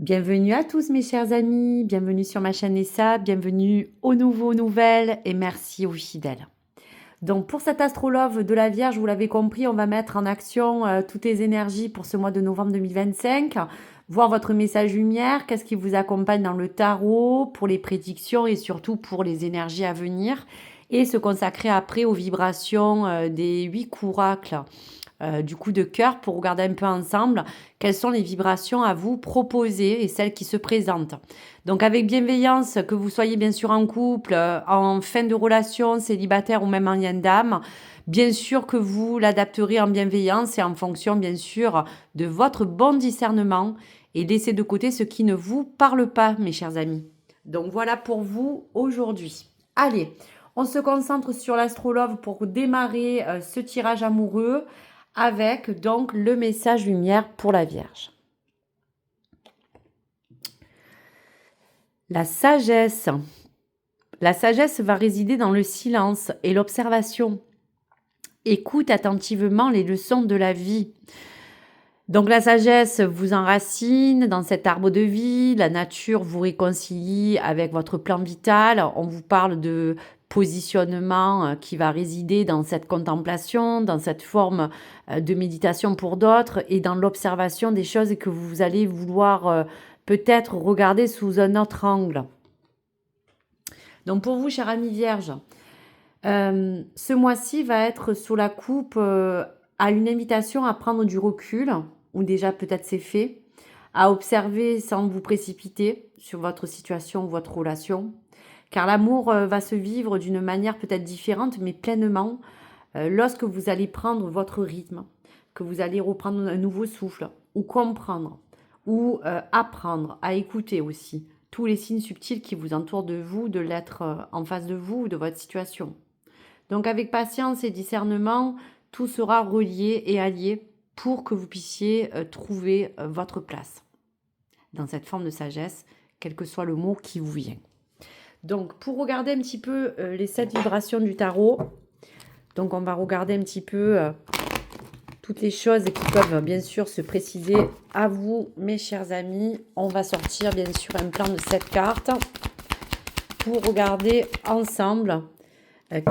Bienvenue à tous mes chers amis, bienvenue sur ma chaîne Essa, bienvenue aux nouveaux nouvelles et merci aux fidèles. Donc pour cet astrolove de la Vierge, vous l'avez compris, on va mettre en action toutes les énergies pour ce mois de novembre 2025, voir votre message lumière, qu'est-ce qui vous accompagne dans le tarot, pour les prédictions et surtout pour les énergies à venir, et se consacrer après aux vibrations des 8 oracles du coup de cœur pour regarder un peu ensemble quelles sont les vibrations à vous proposer et celles qui se présentent. Donc avec bienveillance, que vous soyez bien sûr en couple, en fin de relation, célibataire ou même en lien d'âme, bien sûr que vous l'adapterez en bienveillance et en fonction bien sûr de votre bon discernement et laissez de côté ce qui ne vous parle pas, mes chers amis. Donc voilà pour vous aujourd'hui. Allez, on se concentre sur l'astrologue pour démarrer ce tirage amoureux avec donc le message lumière pour la Vierge. La sagesse. La sagesse va résider dans le silence et l'observation. Écoute attentivement les leçons de la vie. Donc la sagesse vous enracine dans cet arbre de vie, la nature vous réconcilie avec votre plan vital, on vous parle de positionnement qui va résider dans cette contemplation, dans cette forme de méditation pour d'autres et dans l'observation des choses que vous allez vouloir peut-être regarder sous un autre angle. Donc pour vous, chère amie Vierge, ce mois-ci va être sous la coupe à une invitation à prendre du recul, ou déjà peut-être c'est fait, à observer sans vous précipiter sur votre situation ou votre relation, car l'amour va se vivre d'une manière peut-être différente, mais pleinement, lorsque vous allez prendre votre rythme, que vous allez reprendre un nouveau souffle, ou comprendre, ou apprendre à écouter aussi tous les signes subtils qui vous entourent de vous, de l'être en face de vous ou de votre situation. Donc avec patience et discernement, tout sera relié et allié pour que vous puissiez trouver votre place dans cette forme de sagesse, quel que soit le mot qui vous vient. Donc pour regarder un petit peu les 7 vibrations du tarot, donc on va regarder un petit peu toutes les choses qui peuvent bien sûr se préciser à vous, mes chers amis. On va sortir bien sûr un plan de 7 cartes pour regarder ensemble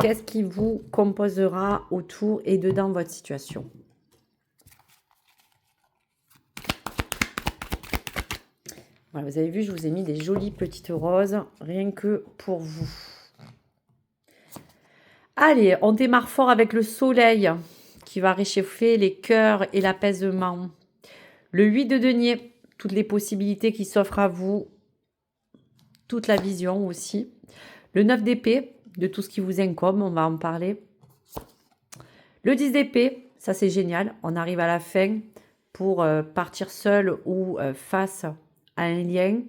qu'est-ce qui vous composera autour et dedans votre situation. Voilà, vous avez vu, je vous ai mis des jolies petites roses, rien que pour vous. Allez, on démarre fort avec le soleil qui va réchauffer les cœurs et l'apaisement. Le 8 de denier, toutes les possibilités qui s'offrent à vous, toute la vision aussi. Le 9 d'épée, de tout ce qui vous incombe, on va en parler. Le 10 d'épée, ça c'est génial, on arrive à la fin pour partir seul ou face à un lien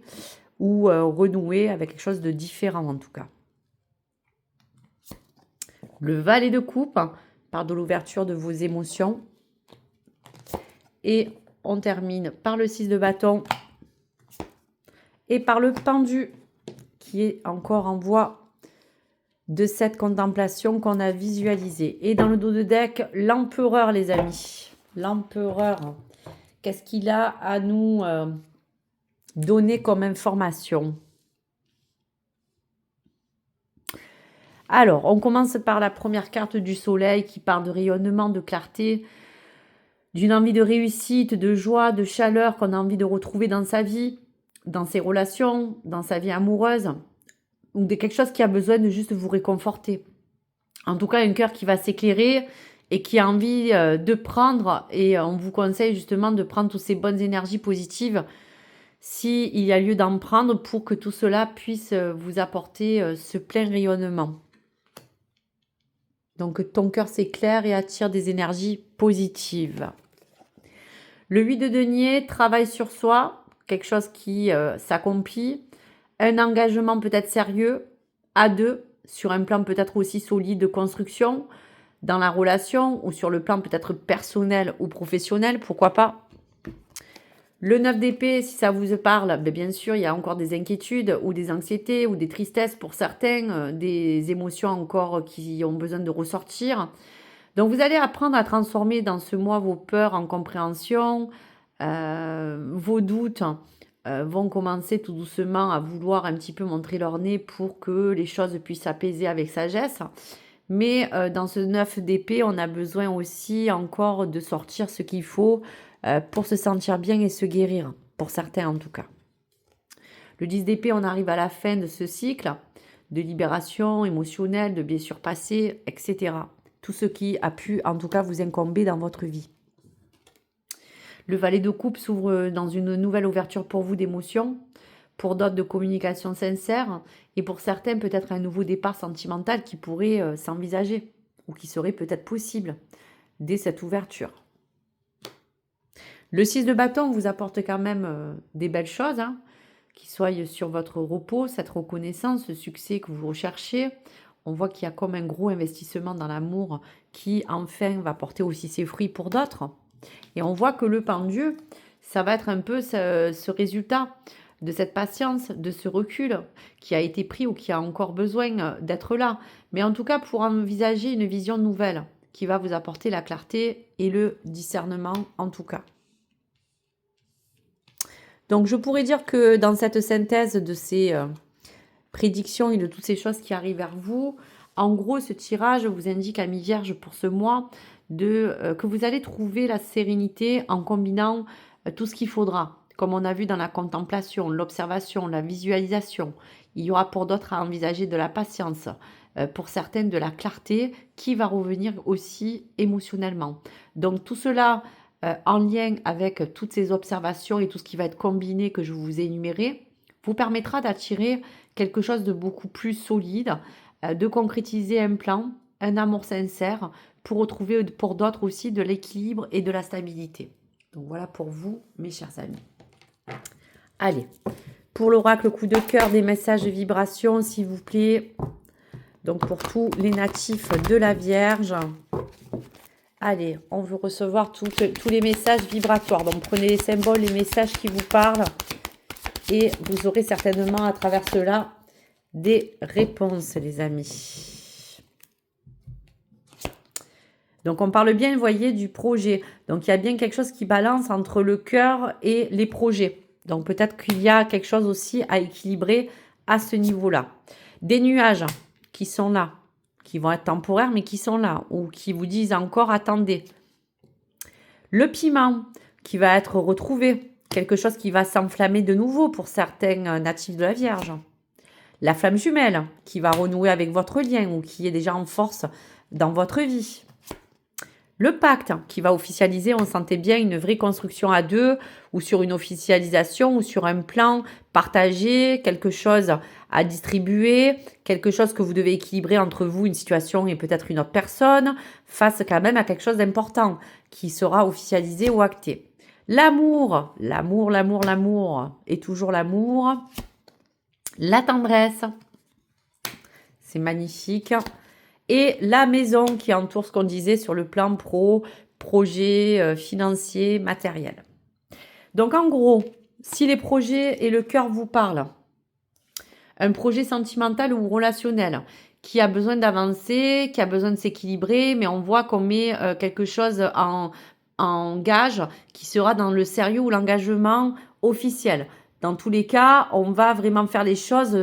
ou renouer avec quelque chose de différent en tout cas. Le valet de coupe part de l'ouverture de vos émotions. Et on termine par le 6 de bâton et par le pendu qui est encore en voie de cette contemplation qu'on a visualisée. Et dans le dos de deck, l'empereur, les amis. L'empereur, qu'est-ce qu'il a à nous donner comme information? Alors, on commence par la première carte du soleil qui parle de rayonnement, de clarté, d'une envie de réussite, de joie, de chaleur qu'on a envie de retrouver dans sa vie, dans ses relations, dans sa vie amoureuse, ou de quelque chose qui a besoin de juste vous réconforter. En tout cas, un cœur qui va s'éclairer et qui a envie de prendre, et on vous conseille justement de prendre toutes ces bonnes énergies positives s'il y a lieu d'en prendre pour que tout cela puisse vous apporter ce plein rayonnement. Donc ton cœur s'éclaire et attire des énergies positives. Le 8 de denier, travail sur soi, quelque chose qui s'accomplit, un engagement peut-être sérieux, à deux, sur un plan peut-être aussi solide de construction, dans la relation ou sur le plan peut-être personnel ou professionnel, pourquoi pas. Le 9 d'épée, si ça vous parle, bien sûr, il y a encore des inquiétudes ou des anxiétés ou des tristesses pour certains, des émotions encore qui ont besoin de ressortir. Donc, vous allez apprendre à transformer dans ce mois vos peurs en compréhension, vos doutes vont commencer tout doucement à vouloir un petit peu montrer leur nez pour que les choses puissent s'apaiser avec sagesse. Mais dans ce 9 d'épée, on a besoin aussi encore de sortir ce qu'il faut pour se sentir bien et se guérir, pour certains en tout cas. Le 10 d'épée, on arrive à la fin de ce cycle de libération émotionnelle, de blessures passées, etc. Tout ce qui a pu en tout cas vous incomber dans votre vie. Le valet de coupe s'ouvre dans une nouvelle ouverture pour vous d'émotions, pour d'autres de communication sincère, et pour certains peut-être un nouveau départ sentimental qui pourrait s'envisager, ou qui serait peut-être possible dès cette ouverture. Le 6 de bâton vous apporte quand même des belles choses, hein, qui soient sur votre repos, cette reconnaissance, ce succès que vous recherchez. On voit qu'il y a comme un gros investissement dans l'amour qui enfin va porter aussi ses fruits pour d'autres. Et on voit que le pendu, ça va être un peu ce résultat de cette patience, de ce recul qui a été pris ou qui a encore besoin d'être là. Mais en tout cas, pour envisager une vision nouvelle qui va vous apporter la clarté et le discernement en tout cas. Donc, je pourrais dire que dans cette synthèse de ces prédictions et de toutes ces choses qui arrivent vers vous, en gros, ce tirage vous indique à mi-vierge pour ce mois que vous allez trouver la sérénité en combinant tout ce qu'il faudra. Comme on a vu dans la contemplation, l'observation, la visualisation. Il y aura pour d'autres à envisager de la patience, pour certaines de la clarté qui va revenir aussi émotionnellement. Donc tout cela en lien avec toutes ces observations et tout ce qui va être combiné que je vous ai énuméré, vous permettra d'attirer quelque chose de beaucoup plus solide, de concrétiser un plan, un amour sincère, pour retrouver pour d'autres aussi de l'équilibre et de la stabilité. Donc voilà pour vous, mes chers amis. Allez, pour l'oracle coup de cœur, des messages de vibration, s'il vous plaît. Donc pour tous les natifs de la Vierge. Allez, on veut recevoir tous les messages vibratoires. Donc prenez les symboles, les messages qui vous parlent. Et vous aurez certainement à travers cela des réponses, les amis. Donc on parle bien, vous voyez, du projet. Donc il y a bien quelque chose qui balance entre le cœur et les projets. Donc peut-être qu'il y a quelque chose aussi à équilibrer à ce niveau-là. Des nuages qui sont là, qui vont être temporaires, mais qui sont là, ou qui vous disent encore attendez. Le piment qui va être retrouvé, quelque chose qui va s'enflammer de nouveau pour certains natifs de la Vierge. La flamme jumelle qui va renouer avec votre lien ou qui est déjà en force dans votre vie. Le pacte qui va officialiser, on sentait bien, une vraie construction à deux ou sur une officialisation ou sur un plan partagé, quelque chose à distribuer, quelque chose que vous devez équilibrer entre vous, une situation et peut-être une autre personne, face quand même à quelque chose d'important qui sera officialisé ou acté. L'amour, l'amour, l'amour, l'amour et toujours l'amour. La tendresse, c'est magnifique. Et la maison qui entoure ce qu'on disait sur le plan projet financier, matériel. Donc en gros, si les projets et le cœur vous parlent, un projet sentimental ou relationnel qui a besoin d'avancer, qui a besoin de s'équilibrer, mais on voit qu'on met quelque chose en gage qui sera dans le sérieux ou l'engagement officiel. Dans tous les cas, on va vraiment faire les choses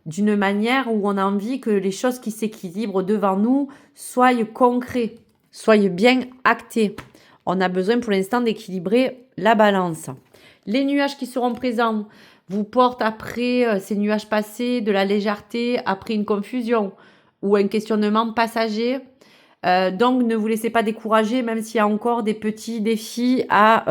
d'une manière où on a envie que les choses qui s'équilibrent devant nous soient concrètes, soient bien actées. On a besoin pour l'instant d'équilibrer la balance. Les nuages qui seront présents vous portent après ces nuages passés de la légèreté, après une confusion ou un questionnement passager. Donc ne vous laissez pas décourager, même s'il y a encore des petits défis à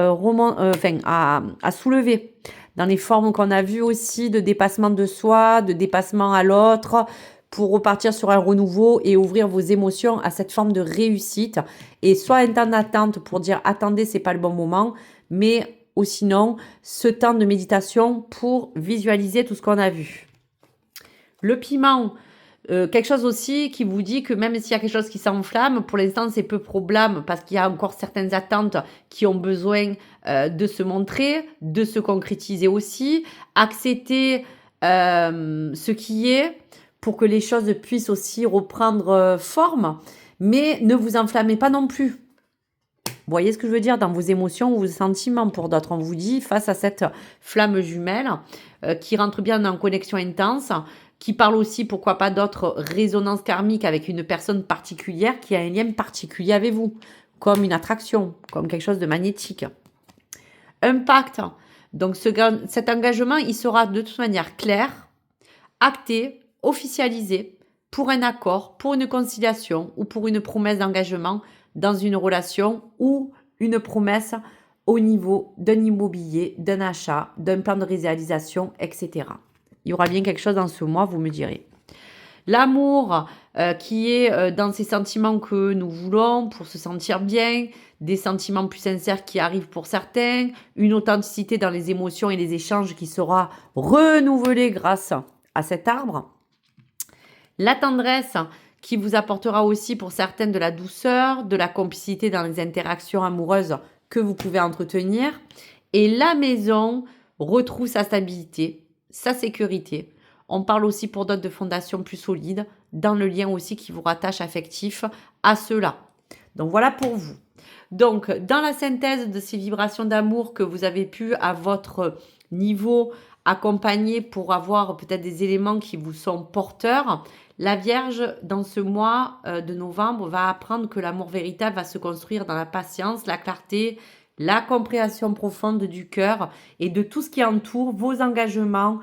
soulever. Dans les formes qu'on a vues aussi de dépassement de soi, de dépassement à l'autre, pour repartir sur un renouveau et ouvrir vos émotions à cette forme de réussite. Et soit un temps d'attente pour dire attendez, c'est pas le bon moment, mais ou sinon ce temps de méditation pour visualiser tout ce qu'on a vu. Le piment, quelque chose aussi qui vous dit que même s'il y a quelque chose qui s'enflamme, pour l'instant c'est peu probable parce qu'il y a encore certaines attentes qui ont besoin de se montrer, de se concrétiser aussi, accepter ce qui est pour que les choses puissent aussi reprendre forme, mais ne vous enflammez pas non plus. voyez ce que je veux dire? Dans vos émotions ou vos sentiments pour d'autres. On vous dit, face à cette flamme jumelle qui rentre bien en connexion intense, qui parle aussi, pourquoi pas, d'autres résonances karmiques avec une personne particulière qui a un lien particulier avec vous, comme une attraction, comme quelque chose de magnétique. Un pacte. Donc cet engagement, il sera de toute manière clair, acté, officialisé pour un accord, pour une conciliation ou pour une promesse d'engagement dans une relation ou une promesse au niveau d'un immobilier, d'un achat, d'un plan de réalisation, etc. Il y aura bien quelque chose dans ce mois, vous me direz. L'amour qui est dans ces sentiments que nous voulons pour se sentir bien, des sentiments plus sincères qui arrivent pour certains, une authenticité dans les émotions et les échanges qui sera renouvelée grâce à cet arbre. La tendresse qui vous apportera aussi pour certaines de la douceur, de la complicité dans les interactions amoureuses que vous pouvez entretenir. Et la maison retrouve sa stabilité, sa sécurité. On parle aussi pour d'autres de fondations plus solides, dans le lien aussi qui vous rattache affectif à cela. Donc voilà pour vous. Donc dans la synthèse de ces vibrations d'amour que vous avez pu à votre niveau accompagner pour avoir peut-être des éléments qui vous sont porteurs, la Vierge, dans ce mois de novembre, va apprendre que l'amour véritable va se construire dans la patience, la clarté, la compréhension profonde du cœur et de tout ce qui entoure vos engagements,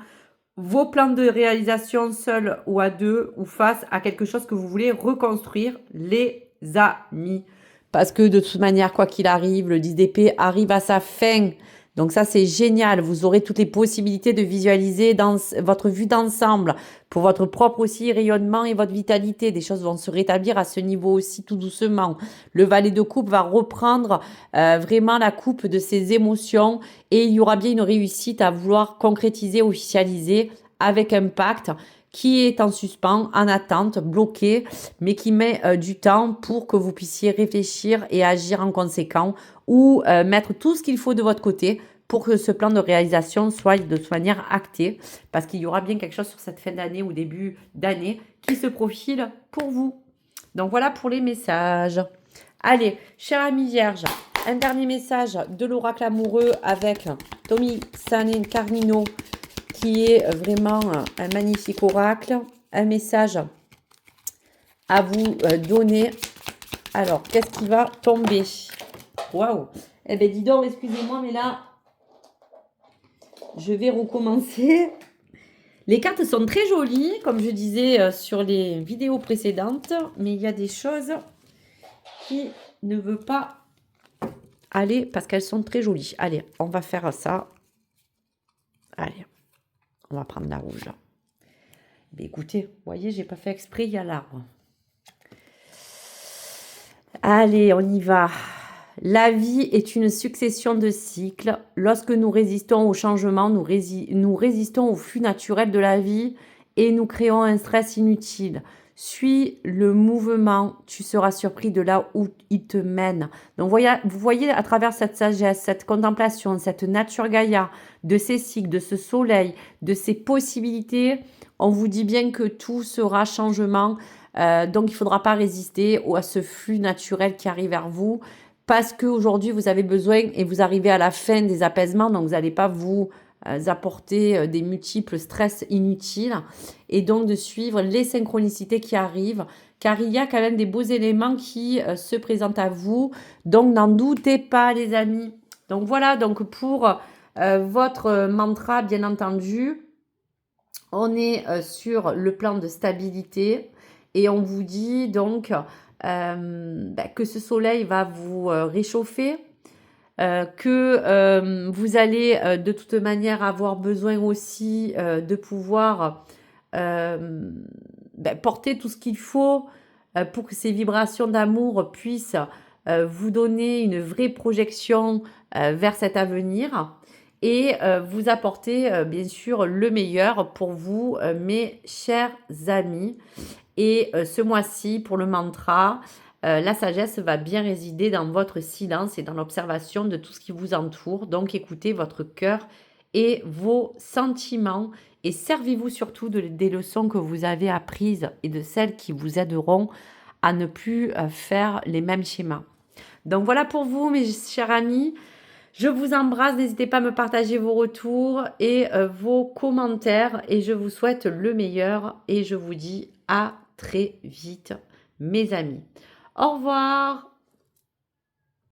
vos plans de réalisation seuls ou à deux ou face à quelque chose que vous voulez reconstruire, les amis. Parce que de toute manière, quoi qu'il arrive, le 10 d'épée arrive à sa fin. Donc ça, c'est génial. Vous aurez toutes les possibilités de visualiser dans votre vue d'ensemble pour votre propre aussi rayonnement et votre vitalité. Des choses vont se rétablir à ce niveau aussi tout doucement. Le valet de coupe va reprendre vraiment la coupe de ses émotions et il y aura bien une réussite à vouloir concrétiser, officialiser avec un pacte qui est en suspens, en attente, bloqué, mais qui met du temps pour que vous puissiez réfléchir et agir en conséquent ou mettre tout ce qu'il faut de votre côté pour que ce plan de réalisation soit de toute manière acté, parce qu'il y aura bien quelque chose sur cette fin d'année ou début d'année qui se profile pour vous. Donc voilà pour les messages. Allez, cher ami Vierge, un dernier message de l'oracle amoureux avec Tommy Sanin Carmino, qui est vraiment un magnifique oracle. Un message à vous donner. Alors, qu'est-ce qui va tomber? Waouh! Eh bien, dis donc, excusez-moi, mais là, je vais recommencer. Les cartes sont très jolies, comme je disais sur les vidéos précédentes, mais il y a des choses qui ne veulent pas aller parce qu'elles sont très jolies. Allez, on va faire ça. Allez, on va prendre la rouge. Mais écoutez, vous voyez, j'ai pas fait exprès, il y a l'arbre. Allez, on y va. La vie est une succession de cycles. Lorsque nous résistons au changement, nous résistons au flux naturel de la vie et nous créons un stress inutile. Suis le mouvement, tu seras surpris de là où il te mène. Donc vous voyez à travers cette sagesse, cette contemplation, cette nature Gaïa, de ces cycles, de ce soleil, de ces possibilités, on vous dit bien que tout sera changement. Donc il ne faudra pas résister à ce flux naturel qui arrive vers vous. Parce qu'aujourd'hui, vous avez besoin et vous arrivez à la fin des apaisements, donc vous n'allez pas vous apporter des multiples stress inutiles. Et donc de suivre les synchronicités qui arrivent, car il y a quand même des beaux éléments qui se présentent à vous. Donc n'en doutez pas, les amis. Donc voilà, donc pour votre mantra, bien entendu, on est sur le plan de stabilité et on vous dit donc... que ce soleil va vous réchauffer, que vous allez de toute manière avoir besoin aussi de pouvoir porter tout ce qu'il faut pour que ces vibrations d'amour puissent vous donner une vraie projection vers cet avenir et vous apporter bien sûr le meilleur pour vous, mes chers amis. Et ce mois-ci, pour le mantra, la sagesse va bien résider dans votre silence et dans l'observation de tout ce qui vous entoure. Donc, écoutez votre cœur et vos sentiments et servez-vous surtout des leçons que vous avez apprises et de celles qui vous aideront à ne plus faire les mêmes schémas. Donc voilà pour vous, mes chers amis. Je vous embrasse, n'hésitez pas à me partager vos retours et vos commentaires et je vous souhaite le meilleur et je vous dis à très vite, mes amis. Au revoir.